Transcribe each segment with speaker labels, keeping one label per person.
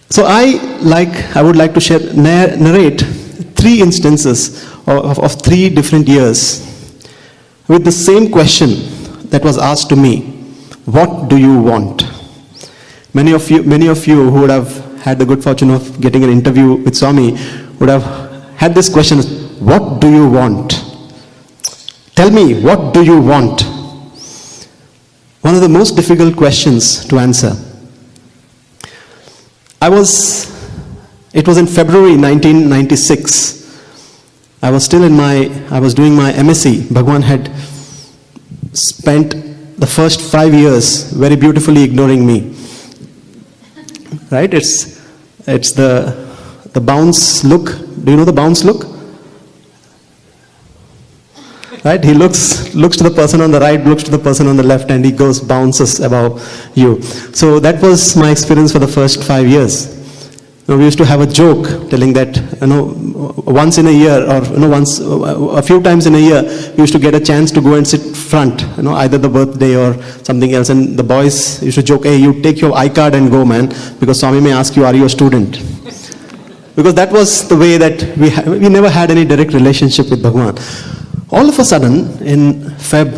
Speaker 1: So I would like to narrate 3 instances of 3 different years with the same question that was asked to me: what do you want? Many of you who would have had the good fortune of getting an interview with Swami would have had this question: what do you want? Tell me, what do you want? One of the most difficult questions to answer. It was in February 1996. I was doing my MSc. Bhagwan had spent the first 5 years very beautifully ignoring me. Right? It's the bounce look. Do you know the bounce look? Right? He looks to the person on the right, looks to the person on the left, and he bounces above you. So that was my experience for the first 5 years. We used to have a joke telling that, once in a year, or a few times in a year, we used to get a chance to go and sit front, either the birthday or something else. And the boys used to joke, hey, you take your iCard and go, man, because Swami may ask you, are you a student? Because that was the way that we never had any direct relationship with Bhagwan. All of a sudden, in Feb,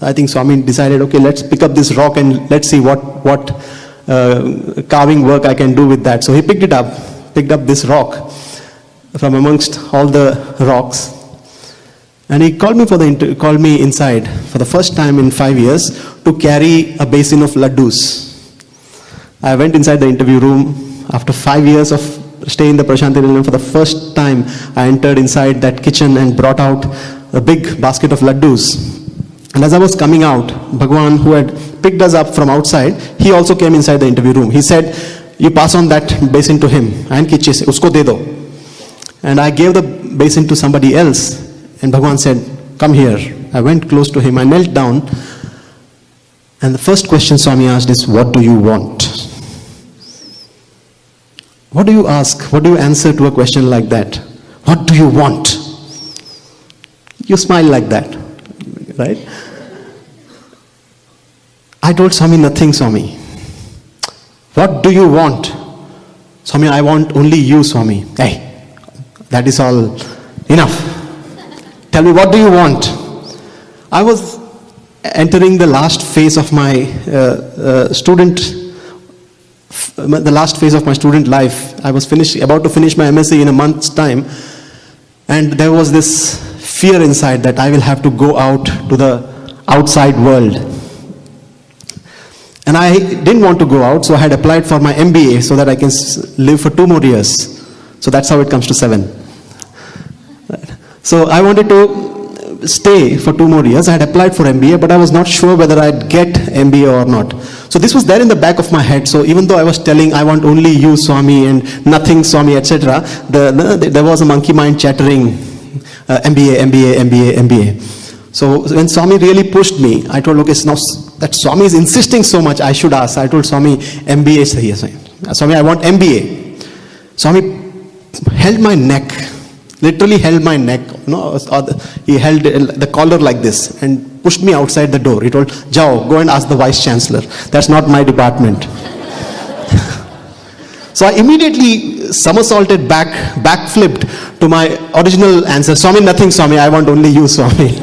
Speaker 1: I think Swami decided, okay, let's pick up this rock and let's see what carving work I can do with that. So he picked up this rock from amongst all the rocks, and he called me inside for the first time in 5 years to carry a basin of laddus. I went inside the interview room after 5 years of stay in the Prashanti Nilayam. For the first time I entered inside that kitchen and brought out a big basket of laddus. And as I was coming out, Bhagwan, who had picked us up from outside, he also came inside the interview room. He said, you pass on that basin to him, and kiche se usko de do. And I gave the basin to somebody else, and Bhagwan said, come here. I went close to him, I knelt down, and the first question Swami asked is, what do you want? What do you ask? What do you answer to a question like that? What do you want? You smile like that, right? I told Swami, nothing, Swami. What do you want? Swami, I want only you, Swami. Hey, that is all enough. Tell me, what do you want? I was entering the last phase of my student life. I was about to finish my MSc in a month's time, and there was this fear inside that I will have to go out to the outside world. And I didn't want to go out, so I had applied for my MBA so that I can live for 2 more years. So that's how it comes to 7. So I wanted to stay for 2 more years. I had applied for MBA, but I was not sure whether I'd get MBA or not. So this was there in the back of my head. So even though I was telling, I want only you, Swami, and nothing, Swami, etc., there was a monkey mind chattering, MBA. So when Swami really pushed me, I told, okay, now that Swami is insisting so much, I should ask. I told Swami, MBA is here. Swami, I want MBA. Swami held my neck, literally held my neck. He held the collar like this and pushed me outside the door. He told, Jao, go and ask the Vice Chancellor. That's not my department. So I immediately somersaulted backflipped to my original answer. Swami, nothing, Swami, I want only you, Swami.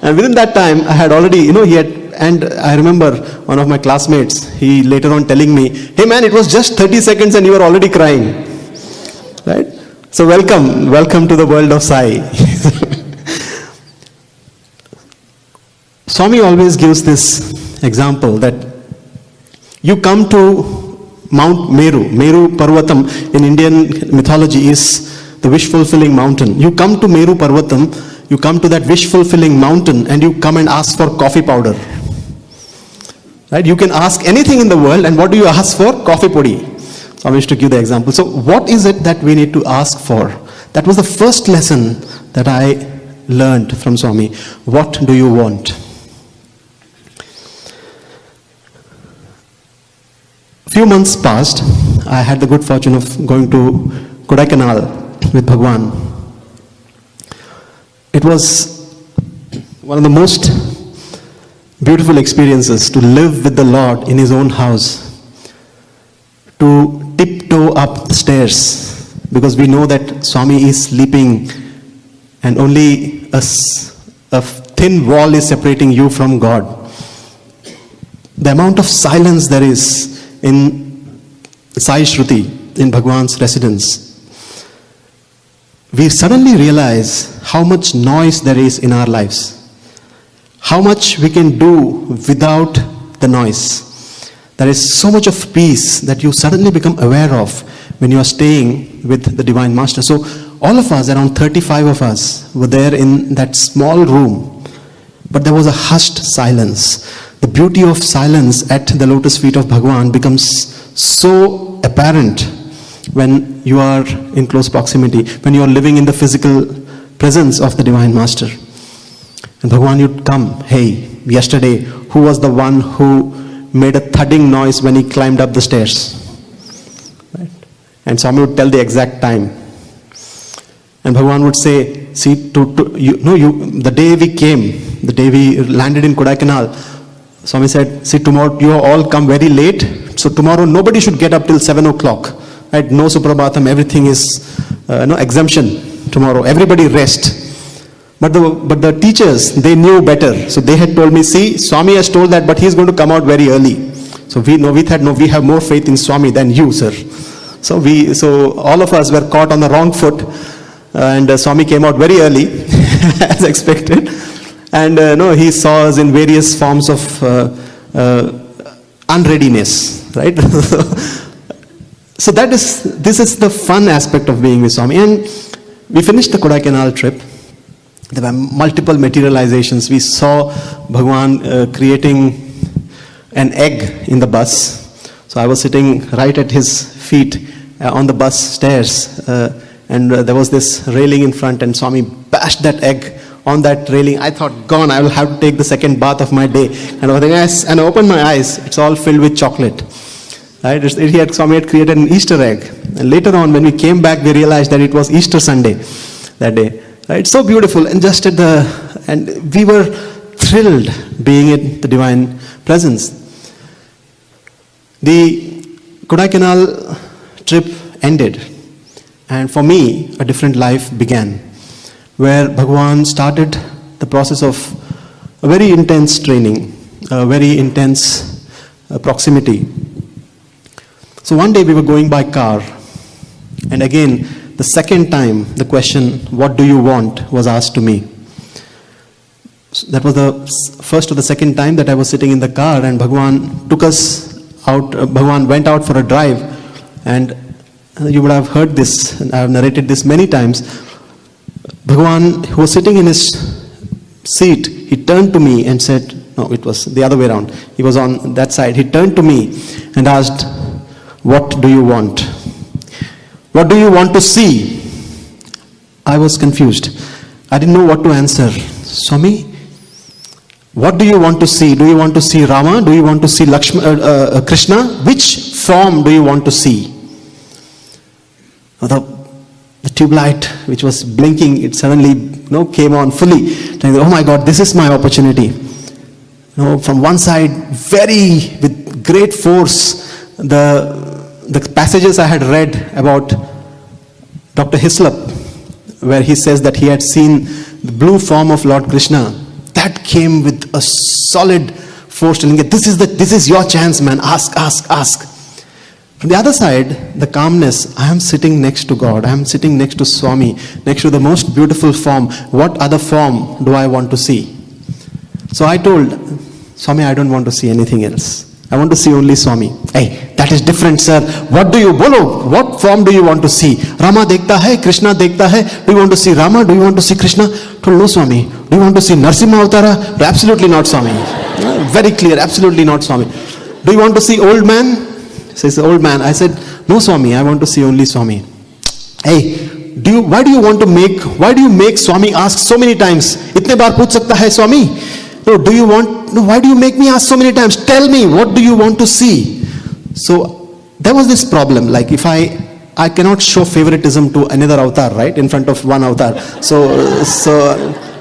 Speaker 1: And within that time, I had already, and I remember one of my classmates, he later on telling me, hey man, it was just 30 seconds and you were already crying. Right? So welcome to the world of Sai. Swami always gives this example that you come to Mount Meru Parvatam in Indian mythology is the wish-fulfilling mountain. You come to Meru Parvatam, you come to that wish-fulfilling mountain and you come and ask for coffee powder. Right? You can ask anything in the world, and what do you ask for? Coffee podi. So I wish to give the example. So what is it that we need to ask for? That was the first lesson that I learned from Swami. What do you want? A few months passed. I had the good fortune of going to Kodaikanal with Bhagwan. It was one of the most beautiful experiences to live with the Lord in His own house, to tiptoe up the stairs because we know that Swami is sleeping and only a thin wall is separating you from God. The amount of silence there is in Sai Shruti, in Bhagwan's residence, we suddenly realize how much noise there is in our lives. How much we can do without the noise. There is so much of peace that you suddenly become aware of when you are staying with the Divine Master. So all of us, around 35 of us, were there in that small room. But there was a hushed silence. The beauty of silence at the lotus feet of Bhagwan becomes so apparent when you are in close proximity, when you are living in the physical presence of the Divine Master. And Bhagwan would come, hey, yesterday, who was the one who made a thudding noise when he climbed up the stairs? Right? And Swami would tell the exact time. And Bhagwan would say, see, the day we came, the day we landed in Kodaikanal, Swami said, see, tomorrow you all come very late, so tomorrow nobody should get up till 7 o'clock. Right? No Suprabhatam, everything is no exemption tomorrow. Everybody rest. But the teachers, they knew better. So they had told me, see, Swami has told that, but he's going to come out very early. So we thought, no, we have more faith in Swami than you, sir. So all of us were caught on the wrong foot. And Swami came out very early, as expected. And he saw us in various forms of unreadiness, right? So this is the fun aspect of being with Swami. And we finished the Kodaikanal trip. There were multiple materializations. We saw Bhagwan creating an egg in the bus. So I was sitting right at his feet on the bus stairs. And there was this railing in front, and Swami bashed that egg on that railing. I thought, gone, I will have to take the second bath of my day. And I opened my eyes. It's all filled with chocolate. Right? Swami had created an Easter egg. And later on, when we came back, we realized that it was Easter Sunday that day. Right? So beautiful. And and we were thrilled being in the Divine Presence. The Kodaikanal trip ended. And for me, a different life began, where Bhagwan started the process of a very intense training, a very intense proximity. So one day we were going by car, and again, the second time, the question, what do you want, was asked to me. So that was the first or the second time that I was sitting in the car, and Bhagwan took us out, Bhagwan went out for a drive, and you would have heard this, and I have narrated this many times. Bhagwan, who was sitting in his seat, he turned to me and said, no, it was the other way around. He was on that side. He turned to me and asked, what do you want? What do you want to see? I was confused. I didn't know what to answer. Swami, what do you want to see? Do you want to see Rama? Do you want to see Krishna? Which form do you want to see? The tube light, which was blinking, it suddenly came on fully. Oh my God, this is my opportunity. From one side, with great force, the passages I had read about Dr. Hislop, where he says that he had seen the blue form of Lord Krishna, that came with a solid force telling it, this is your chance, man. Ask. From the other side, the calmness, I am sitting next to God, I am sitting next to Swami, next to the most beautiful form. What other form do I want to see? So I told Swami, I don't want to see anything else. I want to see only Swami. Hey, that is different, sir. What form do you want to see? Rama dekhta hai, Krishna dekhta hai. Do you want to see Rama? Do you want to see Krishna? I told, no, Swami. Do you want to see Narsimha Avtara? Absolutely not, Swami. Very clear, absolutely not, Swami. Do you want to see old man? Says the old man. I said, no, Swami, I want to see only Swami. Hey, why do you make Swami ask so many times? Itne baar pooch sakta hai, Swami? Why do you make me ask so many times? Tell me, what do you want to see? So there was this problem, like if I cannot show favoritism to another avatar, right, in front of one avatar. So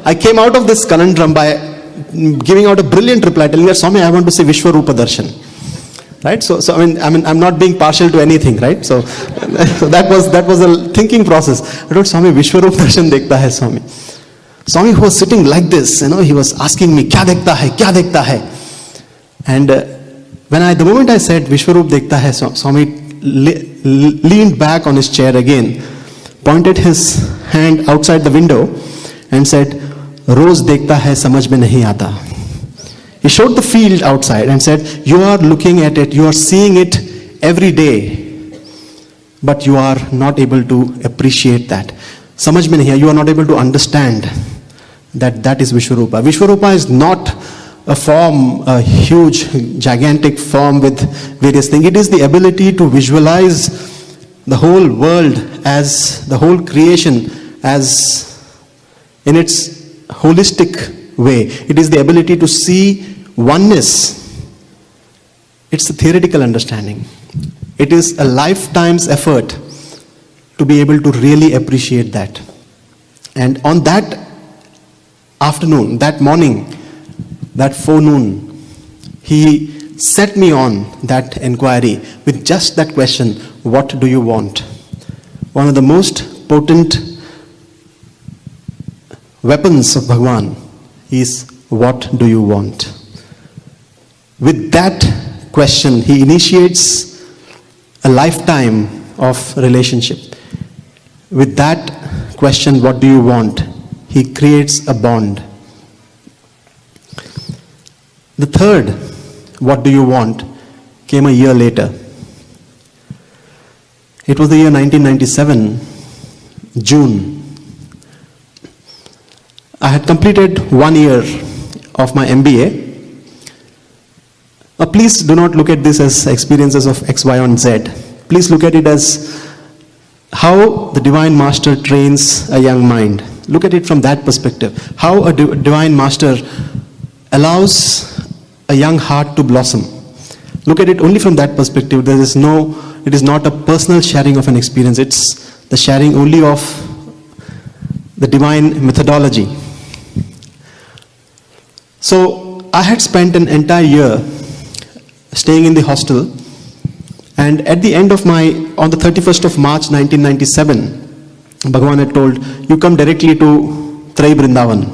Speaker 1: I came out of this conundrum by giving out a brilliant reply, telling her, Swami, I want to see Vishwarupa Darshan. right? So I mean, I'm not being partial to anything, right? So, so that was a thinking process. I told Swami, Vishwarup darshan dekhta hai Swami. Swami was sitting like this, he was asking me, kya dekhta hai, kya dekhta hai? And the moment I said, Vishwarup dekhta hai, Swami leaned back on his chair again, pointed his hand outside the window and said, Roz dekhta hai, samajh mein nahi aata. He showed the field outside and said, you are looking at it, you are seeing it every day, but you are not able to appreciate that. Samajh mein nahi aata, you are not able to understand that is Vishwarupa. Vishwarupa is not a form, a huge, gigantic form with various things. It is the ability to visualize the whole world as the whole creation as in its holistic way. It is the ability to see oneness. It's a theoretical understanding. It is a lifetime's effort to be able to really appreciate that. And on that afternoon, that morning, that forenoon, he set me on that inquiry with just that question, what do you want? One of the most potent weapons of Bhagwan is, what do you want? With that question, he initiates a lifetime of relationship. With that question, what do you want? He creates a bond. The third, what do you want, came a year later. It was the year 1997, June. I had completed 1 year of my MBA. Please do not look at this as experiences of X, Y, and Z. Please look at it as how the Divine Master trains a young mind. Look at it from that perspective. How a Divine Master allows a young heart to blossom. Look at it only from that perspective. It is not a personal sharing of an experience. It's the sharing only of the divine methodology. So I had spent an entire year staying in the hostel, and at the end of on the 31st of March 1997, Bhagavan had told, you come directly to Trai Brindavan.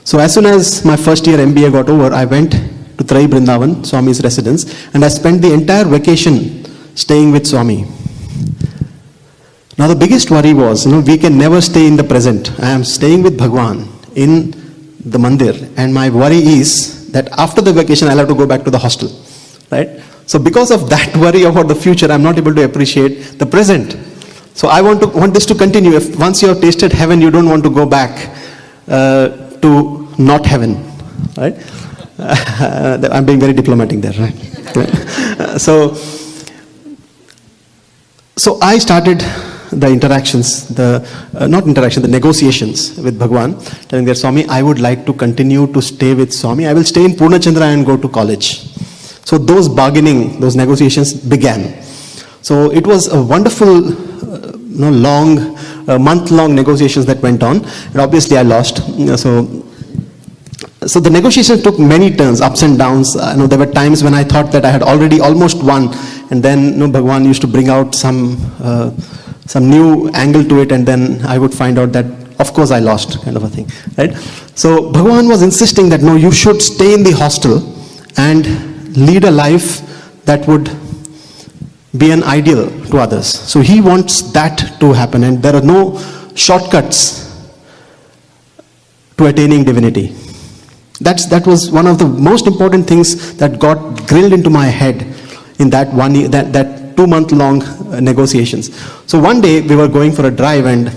Speaker 1: So as soon as my first year MBA got over, I went to Trai Brindavan, Swami's residence, and I spent the entire vacation staying with Swami. Now the biggest worry was, we can never stay in the present. I am staying with Bhagwan in the mandir, and my worry is that after the vacation I'll have to go back to the hostel, right? So because of that worry about the future, I'm not able to appreciate the present. So I want this to continue. If once you have tasted heaven, you don't want to go back to not heaven, right? I'm being very diplomatic there, right? So I started the interactions, the negotiations with Bhagwan, telling that Swami, I would like to continue to stay with Swami. I will stay in Purnachandra and go to college. So those bargaining, those negotiations began. So it was a wonderful, long, month-long negotiations that went on, and obviously I lost. So the negotiations took many turns, ups and downs. There were times when I thought that I had already almost won, and then Bhagwan used to bring out some new angle to it, and then I would find out that of course I lost, kind of a thing, right? So Bhagwan was insisting that no, you should stay in the hostel and lead a life that would be an ideal to others. So he wants that to happen, and there are no shortcuts to attaining divinity. That was one of the most important things that got grilled into my head in that 1 year, that 2 month long negotiations. So one day we were going for a drive, and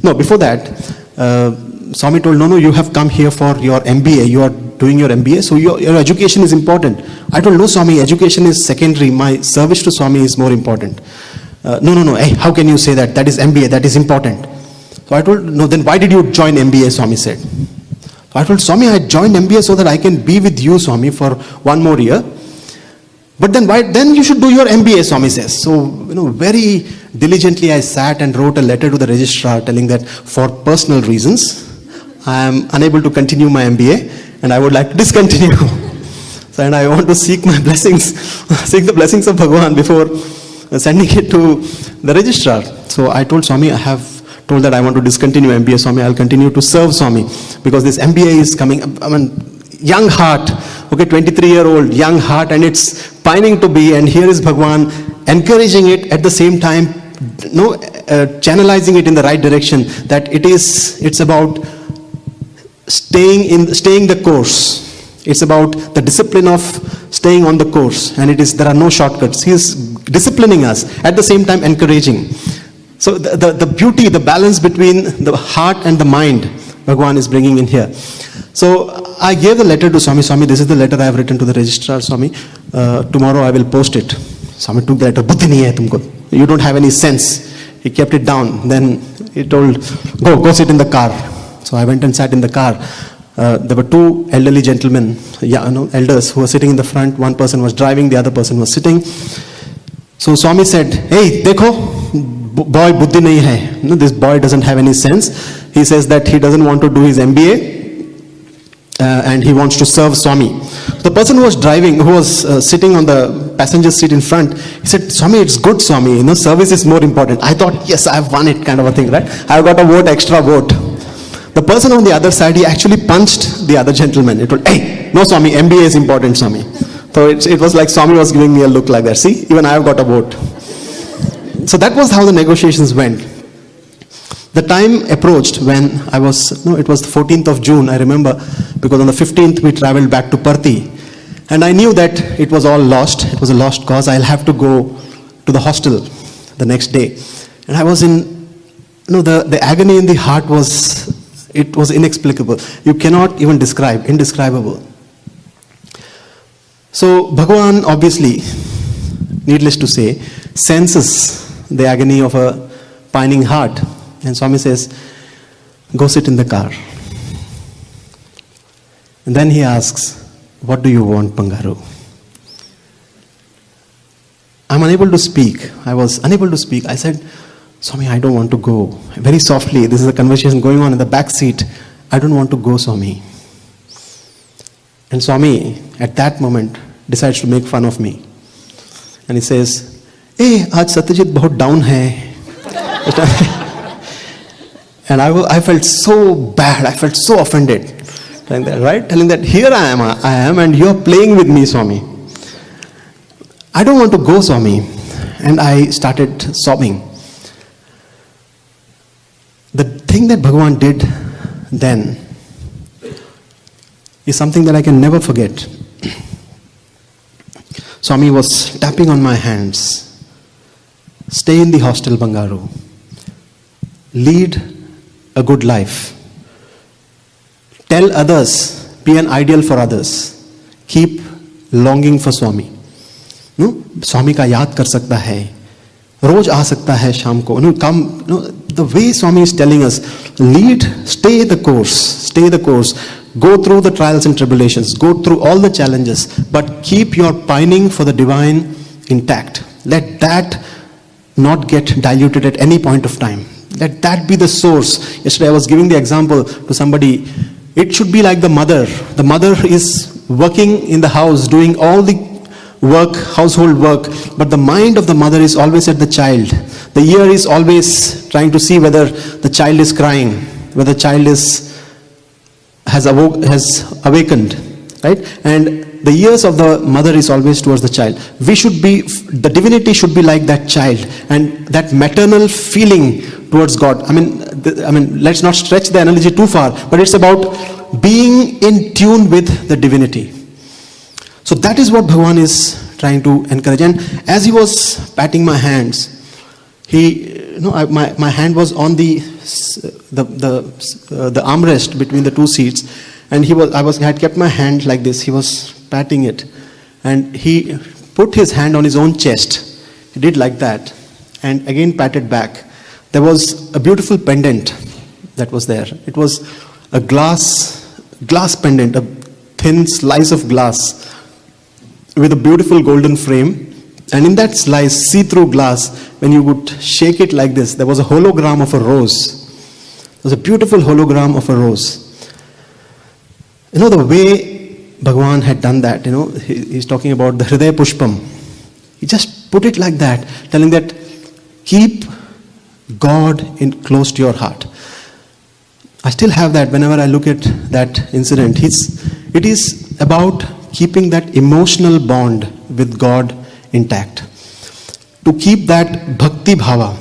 Speaker 1: before that, Swami told, no, you have come here for your MBA. You are doing your MBA, so your education is important. I told, no, Swami, education is secondary. My service to Swami is more important. No. Hey, how can you say that? That is MBA. That is important. So I told, no, then why did you join MBA? Swami said. So I told Swami, I joined MBA so that I can be with you, Swami, for 1 more year. But then why? Then you should do your MBA, Swami says. So, very diligently I sat and wrote a letter to the registrar telling that for personal reasons, I am unable to continue my MBA and I would like to discontinue. So, and I want to seek my blessings, seek the blessings of Bhagavan before sending it to the registrar. So I told Swami, I have told that I want to discontinue MBA. Swami, I'll continue to serve Swami because this MBA is coming. I mean, young heart, okay, 23-year-old, young heart, and it's pining to be, and here is Bhagavan encouraging it at the same time, channelizing it in the right direction, that it's about staying the course. It's about the discipline of staying on the course, and there are no shortcuts. He is disciplining us, at the same time encouraging. So the beauty, the balance between the heart and the mind, Bhagavan is bringing in here. So I gave the letter to Swami. Swami, this is the letter I have written to the registrar, Swami. Tomorrow I will post it. Swami took the letter. Buddhi nahi hai tumko. You don't have any sense. He kept it down. Then he told, go sit in the car. So I went and sat in the car. There were two elderly gentlemen, elders, who were sitting in the front. One person was driving, the other person was sitting. So Swami said, hey, dekho, boy buddhi nahi hai. This boy doesn't have any sense. He says that he doesn't want to do his MBA. And he wants to serve Swami. The person who was driving, who was sitting on the passenger seat in front, he said, Swami, it's good, Swami. Service is more important. I thought, yes, I've won it, kind of a thing, right? I've got a vote, extra vote. The person on the other side, he actually punched the other gentleman. He told, hey, no, Swami, MBA is important, Swami. So it was like Swami was giving me a look like that. See, even I have got a vote. So that was how the negotiations went. The time approached when it was the 14th of June, I remember, because on the 15th we traveled back to Parthi. And I knew that it was all lost. It was a lost cause. I'll have to go to the hostel the next day. And I was in, the agony in the heart was inexplicable. You cannot even describe, indescribable. So Bhagavan, obviously, needless to say, senses the agony of a pining heart. And Swami says, go sit in the car. And then he asks, what do you want, Bangaru? I'm unable to speak. I was unable to speak. I said, Swami, I don't want to go. Very softly, this is a conversation going on in the back seat. I don't want to go, Swami. And Swami, at that moment, decides to make fun of me. And he says, hey, aaj Satyajith bahut down hai. And I felt so bad, I felt so offended. Telling that here I am and you're playing with me, Swami. I don't want to go, Swami. And I started sobbing. The thing that Bhagavan did then is something that I can never forget. Swami was tapping on my hands. Stay in the hostel, Bangaru. Lead a good life. Tell others, be an ideal for others. Keep longing for Swami. Swami ka yaad kar sakta hai. Roj aa sakta hai sham ko. Come, the way Swami is telling us, lead, stay the course. Go through the trials and tribulations. Go through all the challenges. But keep your pining for the divine intact. Let that not get diluted at any point of time. Let that be the source. Yesterday I was giving the example to somebody. It should be like the mother. The mother is working in the house, doing all the work, household work, but the mind of the mother is always at the child. The ear is always trying to see whether the child is crying, whether the child has awakened, right? And the ears of the mother is always towards the child. The divinity should be like that child, and that maternal feeling towards God. I mean, let's not stretch the analogy too far, but it's about being in tune with the divinity. So that is what Bhagavan is trying to encourage. And as he was patting my hands, my hand was on the armrest between the two seats, and I had kept my hand like this. He was patting it, and he put his hand on his own chest. He did like that, and again patted back. There was a beautiful pendant that was there. It was a glass pendant, a thin slice of glass with a beautiful golden frame. And in that slice, see-through glass, when you would shake it like this, there was a hologram of a rose. There was a beautiful hologram of a rose. The way Bhagavan had done that. He's talking about the Hridaya Pushpam. He just put it like that, telling that keep God close to your heart. I still have that whenever I look at that incident. It is about keeping that emotional bond with God intact. To keep that bhakti bhava.